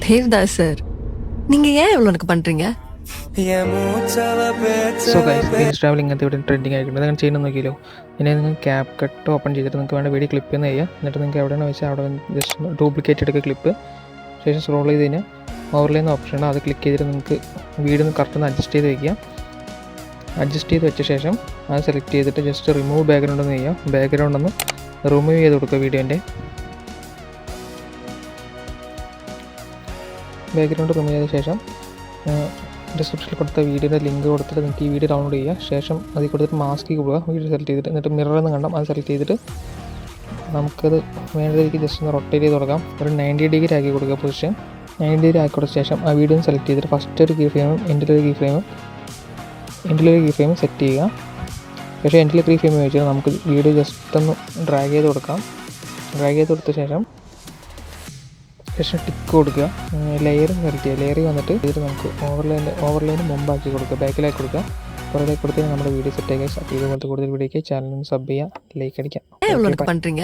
Devdas sir, நீங்க ஏன் இவ்வளவு எனக்கு பண்றீங்க? സോ ഗൈസ് ഫേസ് ട്രാവൽ ഇങ്ങനത്തെ ഇവിടെ ട്രെൻഡിങ് ആയിട്ടുണ്ട്. നിങ്ങൾ ചെയ്യുന്നത് നോക്കിയല്ലോ. ഇനി നിങ്ങൾ ക്യാപ് കട്ട് ഓപ്പൺ ചെയ്തിട്ട് നിങ്ങൾക്ക് വേണ്ട വീഡിയോ ക്ലിപ്പ് ചെയ്യുന്ന ചെയ്യുക. എന്നിട്ട് നിങ്ങൾക്ക് എവിടെയാണ് വെച്ചാൽ അവിടെ ജസ്റ്റ് ഡ്യൂപ്ലിക്കേറ്റ് എടുക്കുക ക്ലിപ്പ്. ശേഷം സ്ക്രോൾ ചെയ്ത് കഴിഞ്ഞാൽ ഓവർലേ എന്ന ഓപ്ഷൻ ഉണ്ട്, അത് ക്ലിക്ക് ചെയ്തിട്ട് നിങ്ങൾക്ക് വീഡിയോ കറക്റ്റ് ഒന്ന് അഡ്ജസ്റ്റ് ചെയ്ത് വയ്ക്കുക. അഡ്ജസ്റ്റ് ചെയ്ത് വെച്ച ശേഷം അത് സെലക്ട് ചെയ്തിട്ട് ജസ്റ്റ് റിമൂവ് ബാക്ക്ഗ്രൗണ്ട് എന്ന് ചെയ്യുക. ബാക്ക്ഗ്രൗണ്ട് ഒന്ന് റിമൂവ് ചെയ്ത് കൊടുക്കുക. വീഡിയോൻ്റെ ബാക്ക്ഗ്രൗണ്ട് റിമൂവ് ചെയ്ത ശേഷം ഡിസ്ക്രിപ്ഷനിൽ കൊടുത്ത വീഡിയോയുടെ ലിങ്ക് കൊടുത്തിട്ട് നിങ്ങൾക്ക് ഈ വീഡിയോ ഡൗൺലോഡ് ചെയ്യുക. ശേഷം അതിൽ കൊടുത്തിട്ട് മാസ്കിൽ കൊടുക്കുക. വീഡിയോ സെലക്ട് ചെയ്തിട്ട് എന്നിട്ട് മിറർ എന്ന് കണ്ടാൽ അത് സെലക്ട് ചെയ്തിട്ട് നമുക്കത് വേണ്ടതിലേക്ക് ജസ്റ്റ് ഒന്ന് റൊട്ടേറ്റ് ചെയ്ത് കൊടുക്കാം. ഒരു 90 ഡിഗ്രി ആക്കി കൊടുക്കുക പൊസിഷൻ. 90 ഡിഗ്രി ആക്കി കൊടുത്ത ശേഷം ആ വീഡിയോ സെലക്ട് ചെയ്തിട്ട് ഫസ്റ്റ് ഒരു കീ ഫ്രെയിമും എൻഡിലൊരു കീ ഫ്രെയിമും സെറ്റ് ചെയ്യുക. പക്ഷേ എൻഡിൽ കീ ഫ്രെയിം വെച്ചിട്ട് നമുക്ക് വീഡിയോ ജസ്റ്റ് ഒന്ന് ഡ്രാഗ് ചെയ്ത് കൊടുക്കാം. ഡ്രാഗ് ചെയ്ത് കൊടുത്ത ശേഷം ടിക്ക് കൊടുക്കുക. ലെയറിങ് സെലക്ട് ചെയ്യുക. ലെയറിൽ വന്നിട്ട് ഇതിൽ നമുക്ക് ഓവർലൈന് മുമ്പാക്കി കൊടുക്കുക, ബാക്കിലാക്കി കൊടുക്കുക. പുറത്തേക്ക് കൊടുത്ത് നമ്മുടെ വീഡിയോ സെറ്റ് ആക്കി. ഇതുപോലത്തെ കൂടുതൽ വീഡിയോയ്ക്ക് ചാനലിന് സബ് ചെയ്യുക, ലൈക്ക് അടിക്കാം. பண்றீங்க